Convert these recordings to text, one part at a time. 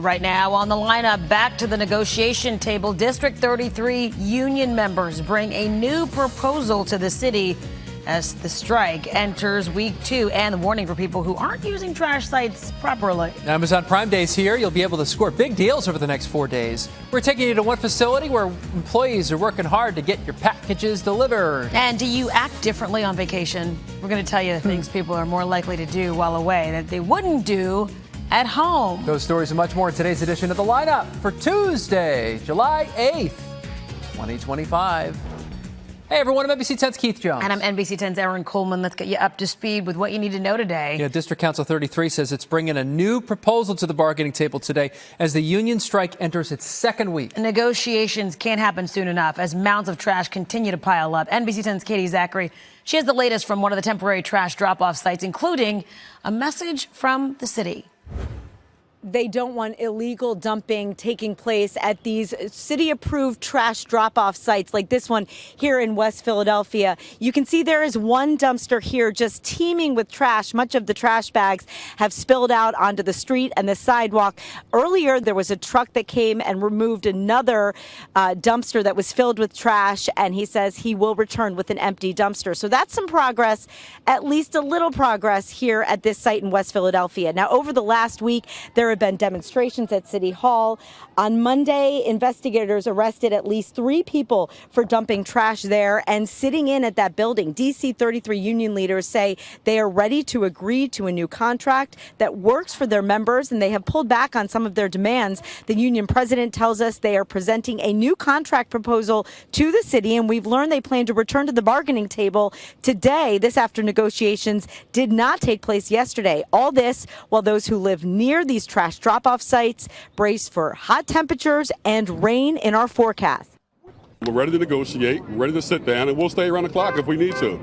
right now on the lineup. Back to the negotiation table. District 33 union members bring a new proposal to the city as the strike enters week 2, and the warning for people who aren't using trash sites properly. Amazon Prime Day's here. You'll be able to score big deals over the next 4 days. We're taking you to one facility where employees are working hard to get your packages delivered. And do you act differently on vacation? We're going to tell you things people are more likely to do while away that they wouldn't do at home. Those stories and much more in today's edition of The Lineup for Tuesday, July 8th, 2025. Hey everyone, I'm NBC 10's Keith Jones. And I'm NBC 10's Aaron Coleman. Let's get you up to speed with what you need to know today. Yeah, District Council 33 says it's bringing a new proposal to the bargaining table today as the union strike enters its second week. Negotiations can't happen soon enough as mounds of trash continue to pile up. NBC 10's Katie Zachary, she has the latest from one of the temporary trash drop-off sites, including a message from the city. They don't want illegal dumping taking place at these city-approved trash drop-off sites like this one here in West Philadelphia. You can see there is one dumpster here just teeming with trash. Much of the trash bags have spilled out onto the street and the sidewalk. Earlier, there was a truck that came and removed another dumpster that was filled with trash, and he says he will return with an empty dumpster. So that's some progress, at least a little progress here at this site in West Philadelphia. Now, over the last week, there have been demonstrations at City Hall. On Monday, investigators arrested at least 3 people for dumping trash there and sitting in at that building. DC 33 union leaders say they are ready to agree to a new contract that works for their members, and they have pulled back on some of their demands. The union president tells us they are presenting a new contract proposal to the city, and we've learned they plan to return to the bargaining table today. This after negotiations did not take place yesterday. All this while those who live near these trash drop-off sites brace for hot temperatures and rain in our forecast. We're ready to negotiate, we're ready to sit down, and we'll stay around the clock if we need to,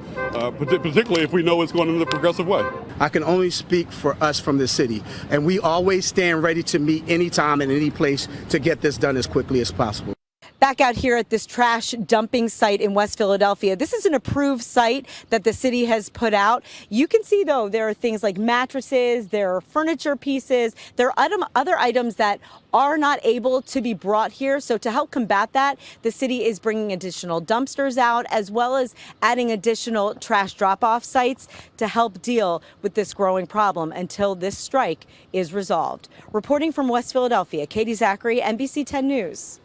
particularly if we know it's going in the progressive way. I can only speak for us from the city, and we always stand ready to meet anytime and any place to get this done as quickly as possible. Back out here at this trash dumping site in West Philadelphia. This is an approved site that the city has put out. You can see, though, there are things like mattresses, there are furniture pieces, there are other items that are not able to be brought here. So to help combat that, the city is bringing additional dumpsters out, as well as adding additional trash drop-off sites to help deal with this growing problem until this strike is resolved. Reporting from West Philadelphia, Katie Zachary, NBC 10 News.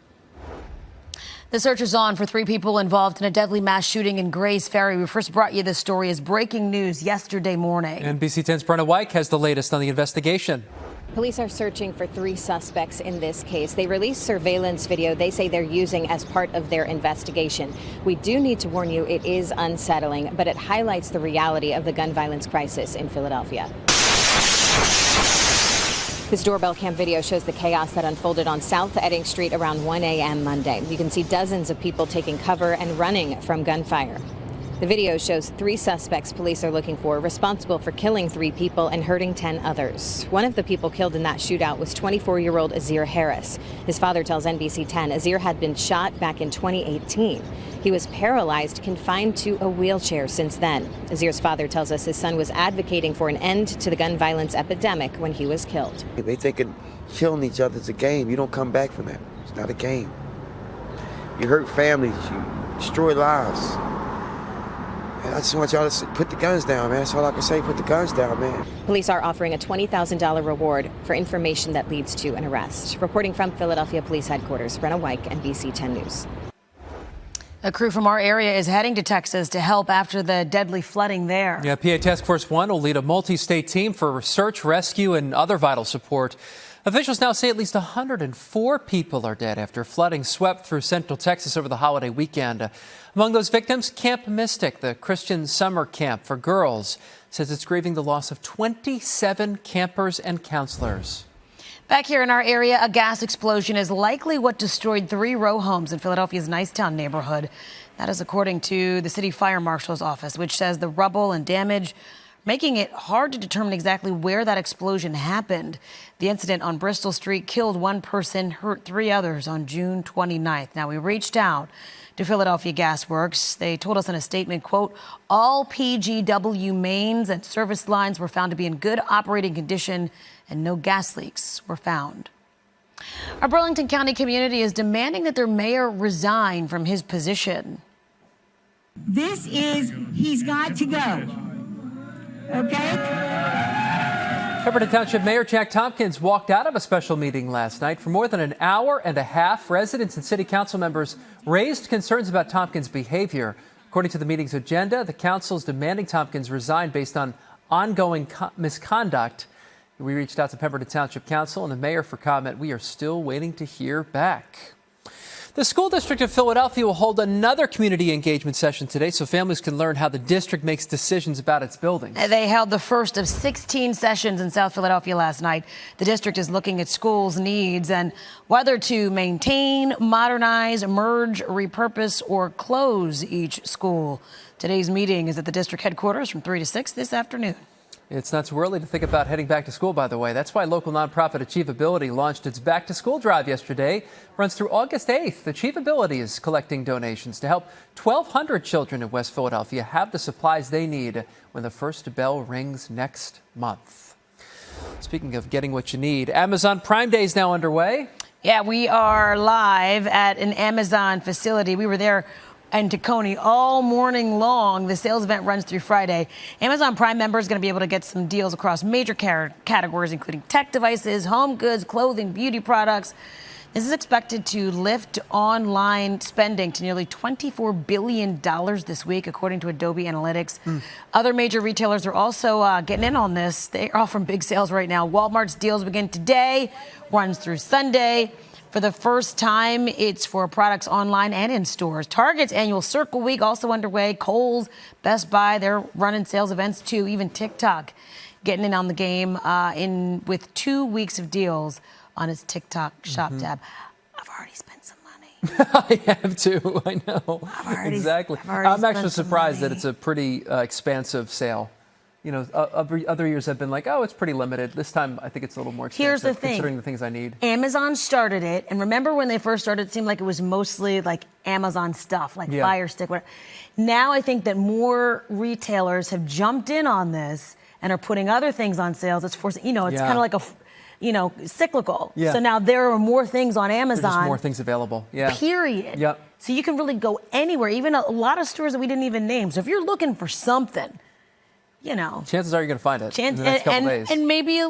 The search is on for 3 people involved in a deadly mass shooting in Grays Ferry. We first brought you this story as breaking news yesterday morning. NBC 10's Brenna White has the latest on the investigation. Police are searching for 3 suspects in this case. They released surveillance video they say they're using as part of their investigation. We do need to warn you, it is unsettling, but it highlights the reality of the gun violence crisis in Philadelphia. This doorbell cam video shows the chaos that unfolded on South Edding Street around 1 a.m. Monday. You can see dozens of people taking cover and running from gunfire. The video shows 3 suspects police are looking for, responsible for killing 3 people and hurting 10 others. One of the people killed in that shootout was 24-year-old Azir Harris. His father tells NBC 10 Azir had been shot back in 2018. He was paralyzed, confined to a wheelchair since then. Azir's father tells us his son was advocating for an end to the gun violence epidemic when he was killed. They think killing each other is a game. You don't come back from that. It's not a game. You hurt families. You destroy lives. And I just want y'all to put the guns down, man. That's all I can say. Put the guns down, man. Police are offering a $20,000 reward for information that leads to an arrest. Reporting from Philadelphia Police Headquarters, Brenna White, NBC 10 News. A crew from our area is heading to Texas to help after the deadly flooding there. Yeah, PA Task Force 1 will lead a multi-state team for search, rescue, and other vital support. Officials now say at least 104 people are dead after flooding swept through central Texas over the holiday weekend. Among those victims, Camp Mystic, the Christian summer camp for girls, says it's grieving the loss of 27 campers and counselors. Back here in our area, a gas explosion is likely what destroyed 3 row homes in Philadelphia's Nicetown neighborhood. That is according to the city fire marshal's office, which says the rubble and damage making it hard to determine exactly where that explosion happened. The incident on Bristol Street killed 1 person, hurt 3 others on June 29th. Now, we reached out to Philadelphia Gas Works. They told us in a statement, quote, all PGW mains and service lines were found to be in good operating condition and no gas leaks were found. A Burlington County community is demanding that their mayor resign from his position. He's got to go. Okay? Pemberton Township Mayor Jack Tompkins walked out of a special meeting last night. For more than an hour and a half, residents and city council members raised concerns about Tompkins' behavior. According to the meeting's agenda, the council is demanding Tompkins resign based on ongoing misconduct. We reached out to Pemberton Township Council and the mayor for comment. We are still waiting to hear back. The School District of Philadelphia will hold another community engagement session today so families can learn how the district makes decisions about its buildings. They held the first of 16 sessions in South Philadelphia last night. The district is looking at schools' needs and whether to maintain, modernize, merge, repurpose, or close each school. Today's meeting is at the district headquarters from 3 to 6 this afternoon. It's not too early to think about heading back to school, by the way. That's why local nonprofit Achievability launched its Back to School drive yesterday. Runs through August 8th. Achievability is collecting donations to help 1,200 children in West Philadelphia have the supplies they need when the first bell rings next month. Speaking of getting what you need, Amazon Prime Day is now underway. Yeah, we are live at an Amazon facility. We were there in Tacony all morning long. The sales event runs through Friday. Amazon Prime members are going to be able to get some deals across major categories, including tech devices, home goods, clothing, beauty products. This is expected to lift online spending to nearly $24 billion this week, according to Adobe Analytics. Other major retailers are also getting in on this. They're offering big sales right now. Walmart's deals begin today, runs through Sunday. For the first time, it's for products online and in stores. Target's annual Circle Week also underway. Kohl's, Best Buy, they're running sales events too. Even TikTok getting in on the game with 2 weeks of deals on its TikTok shop tab. I've already spent some money. I have too. I know. Exactly. I'm actually surprised that it's a pretty expansive sale. You know, other years have been like, oh, it's pretty limited. This time, I think it's a little more expensive. Here's the thing. Considering the things I need. Amazon started it. And remember when they first started, it seemed like it was mostly like Amazon stuff, like Fire Stick. Whatever. Now I think that more retailers have jumped in on this and are putting other things on sales. It's forcing, it's kind of like cyclical. Yeah. So now there are more things on Amazon. There's just more things available. Yeah. Period. Yep. So you can really go anywhere, even a lot of stores that we didn't even name. So if you're looking for something, chances are you're going to find it in the next couple days. And maybe,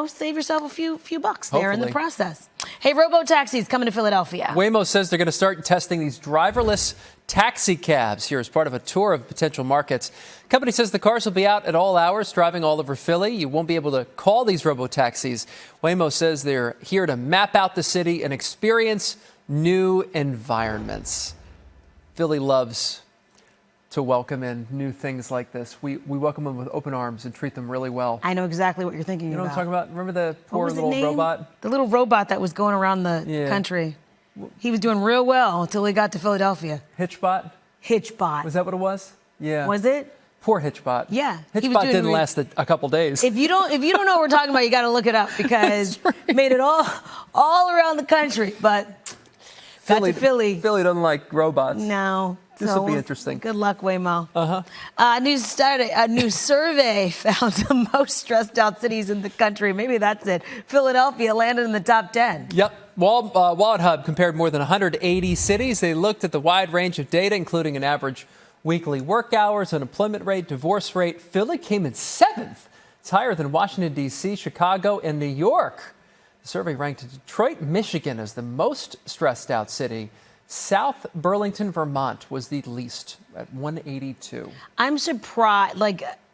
save yourself a few bucks there in the Hopefully. process. Hey, robo-taxis coming to Philadelphia. Waymo says they're going to start testing these driverless taxi cabs here as part of a tour of potential markets. The company says the cars will be out at all hours, driving all over Philly. You won't be able to call these robo-taxis. Waymo says they're here to map out the city and experience new environments. Philly loves to welcome in new things like this. We welcome them with open arms and treat them really well. I know exactly what you're thinking You know about. what I'm talking about? Remember the poor What was little the name? robot? The little robot that was going around the country. He was doing real well until he got to Philadelphia. Hitchbot? Hitchbot. Was that what it was? Yeah. Was it? Poor Hitchbot. Yeah. He was Hitchbot doing didn't last a couple days. If you don't know what we're talking about, you got to look it up because it made it all around the country. But got to Philly. Philly doesn't like robots. No. This will be interesting. Good luck, Waymo. A new survey found the most stressed out cities in the country. Maybe that's it. Philadelphia landed in the top 10. Yep. Wallet Hub compared more than 180 cities. They looked at the wide range of data, including an average weekly work hours, unemployment rate, divorce rate. Philly came in 7th. It's higher than Washington, D.C., Chicago, and New York. The survey ranked Detroit, Michigan as the most stressed out city. South Burlington, Vermont was the least at 182. I'm surprised.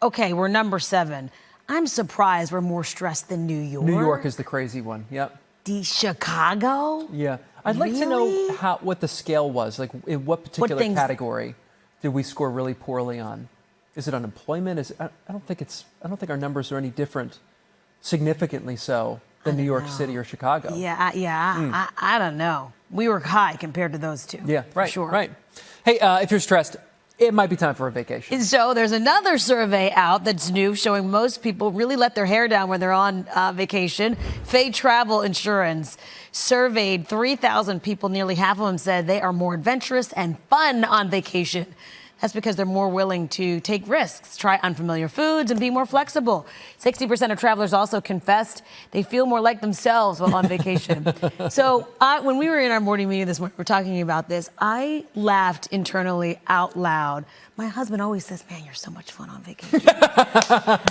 Okay, we're number 7. I'm surprised we're more stressed than New York. New York is the crazy one. Yep. Chicago? Yeah. I'd like to know what the scale was. Like, in what particular category did we score really poorly on? Is it unemployment? I don't think our numbers are any different, significantly so, than New York City or Chicago. Yeah. I don't know. We were high compared to those two. Yeah, right. For sure. Right. Hey, if you're stressed, it might be time for a vacation. So there's another survey out that's new showing most people really let their hair down when they're on vacation. Fay Travel Insurance surveyed 3,000 people. Nearly half of them said they are more adventurous and fun on vacation That's because they're more willing to take risks, try unfamiliar foods, and be more flexible. 60% of travelers also confessed they feel more like themselves while on vacation. So when we were in our morning meeting this morning, we were talking about this, I laughed internally out loud. My husband always says, man, you're so much fun on vacation.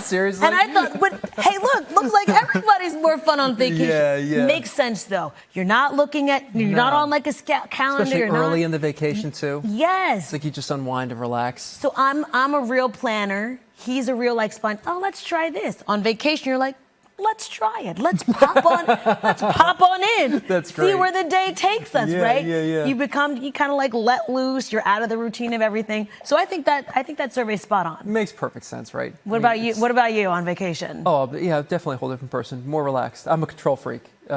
Seriously? And I thought, but hey, looks like everybody's more fun on vacation. Yeah. Makes sense, though. You're not looking at, you're not on like a calendar. Especially you're early not, in the vacation, too. Yes. It's like you just unwind and relax. So I'm a real planner. He's a real like spine. Oh, let's try this. On vacation, you're like, let's try it. Let's pop on in. That's See great. where the day takes us, Yeah, right? yeah. You kind of like let loose. You're out of the routine of everything. So I think that survey's spot on. Makes perfect sense, right? What about you? What about you on vacation? Oh, yeah, definitely a whole different person. More relaxed. I'm a control freak. I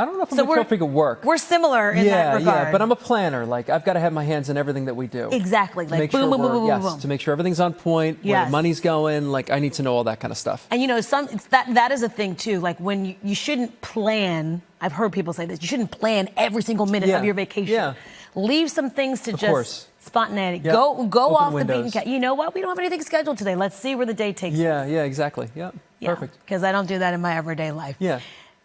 don't know if I'm a control freak at work. We're similar in that regard. Yeah, but I'm a planner. Like, I've got to have my hands in everything that we do. Exactly. To Like make boom, sure boom, boom, boom, yes, boom. to make sure everything's on point, where Yes. the money's going. Like, I need to know all that kind of stuff. And you know, that is a thing too. Like when you shouldn't plan. I've heard people say this. You shouldn't plan every single minute of your vacation. Yeah. Leave some things to just course. spontaneity. Yep. Go Open off the windows. beaten path. You know what? We don't have anything scheduled today. Let's see where the day takes us. Yeah, exactly. Yeah, perfect. Because I don't do that in my everyday life. Yeah.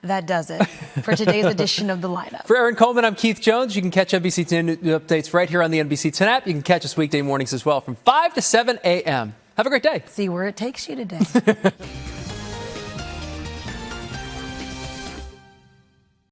That does it for today's edition of The Lineup. For Aaron Coleman, I'm Keith Jones. You can catch NBC 10 updates right here on the NBC 10 app. You can catch us weekday mornings as well from 5 to 7 a.m. Have a great day. See where it takes you today.